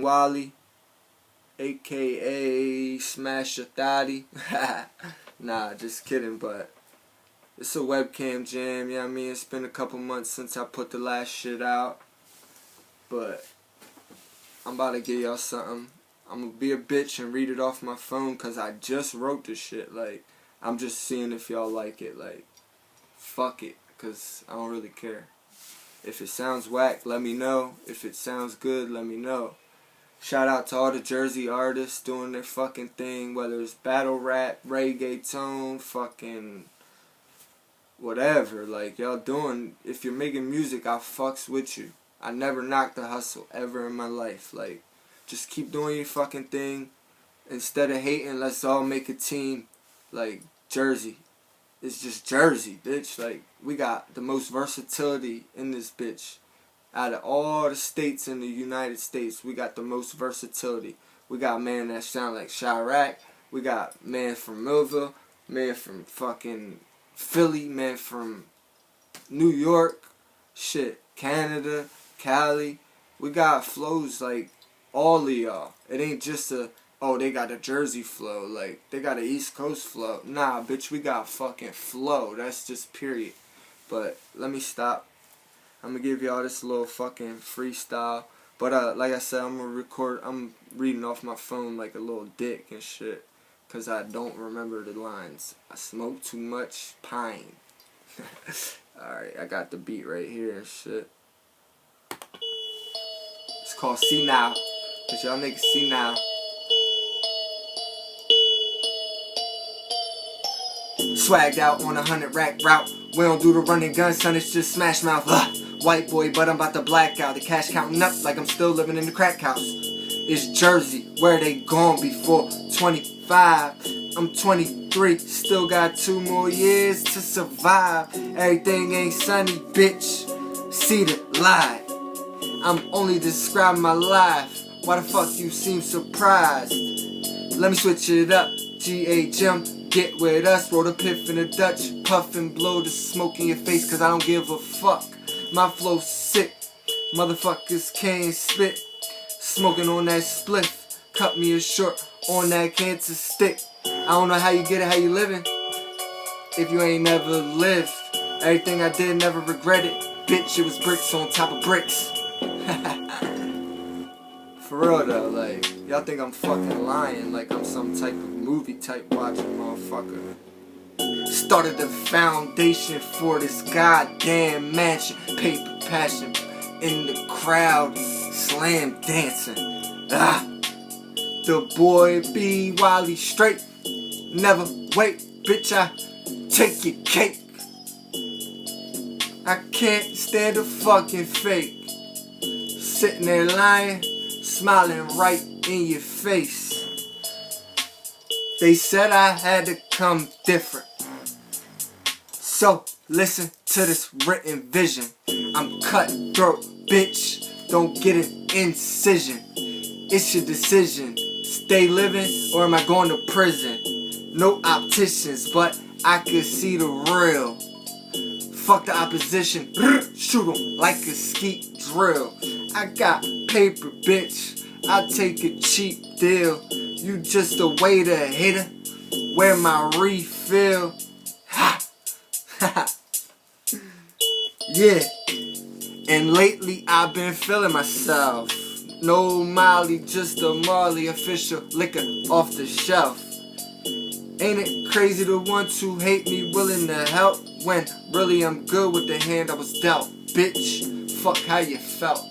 Wally, aka Smash Your Thotty. Nah, just kidding, but it's a webcam jam, you know what I mean? It's been a couple months since I put the last shit out, but I'm about to give y'all something. I'm gonna be a bitch and read it off my phone, cause I just wrote this shit. Like, I'm just seeing if y'all like it. Like, fuck it, cause I don't really care. If it sounds whack, let me know. If it sounds good, let me know. Shout out to all the Jersey artists doing their fucking thing, whether it's battle rap, reggaeton, fucking whatever. Like, y'all doing, if you're making music, I fucks with you. I never knocked the hustle ever in my life. Like, just keep doing your fucking thing. Instead of hating, let's all make a team. Like, Jersey. It's just Jersey, bitch. Like, we got the most versatility in this bitch. Out of all the states in the United States, we got the most versatility. We got man that sound like Chirac. We got man from Millville. Man from fucking Philly. Man from New York. Shit. Canada. Cali. We got flows like all of y'all. It ain't just a, oh, they got a Jersey flow. Like, they got an East Coast flow. Nah, bitch, we got fucking flow. That's just period. But let me stop. I'm gonna give y'all this little fucking freestyle. But like I said, I'm reading off my phone like a little dick and shit, cause I don't remember the lines. I smoke too much pine. Alright, I got the beat right here and shit. It's called Senile, cause y'all niggas senile. Swagged out on 100 rack route. We don't do the running gun, son, it's just smash mouth. White boy, but I'm about to black out. The cash counting up like I'm still living in the crack house. It's Jersey, where they gone before 25. I'm 23, still got 2 more years to survive. Everything ain't sunny, bitch. See the lie. I'm only describing my life. Why the fuck you seem surprised? Let me switch it up. GHM, get with us. Roll the piff in the Dutch. Puff and blow the smoke in your face, cause I don't give a fuck. My flow's sick. Motherfuckers can't spit. Smoking on that spliff. Cut me a short on that cancer stick. I don't know how you get it, how you living, if you ain't never lived. Everything I did, never regret it. Bitch, it was bricks on top of bricks. For real though, like, y'all think I'm fucking lying, like I'm some type of movie type watching motherfucker. Started the foundation for this goddamn mansion. Paper passion in the crowd, slam dancing. The boy be Wally straight. Never wait, bitch, I take your cake. I can't stand a fucking fake. Sitting there lying, smiling right in your face. They said I had to come different. So listen to this written vision. I'm cutthroat, bitch. Don't get an incision. It's your decision. Stay living or am I going to prison? No opticians, but I can see the real. Fuck the opposition. Shoot 'em like a skeet drill. I got paper, bitch. I take a cheap deal. You just a waiter, hater. Where my refill? Ha! Yeah. And lately I've been feeling myself. No Molly, just a Marley, official liquor off the shelf. Ain't it crazy the ones who hate me willing to help, when really I'm good with the hand I was dealt. Bitch, fuck how you felt.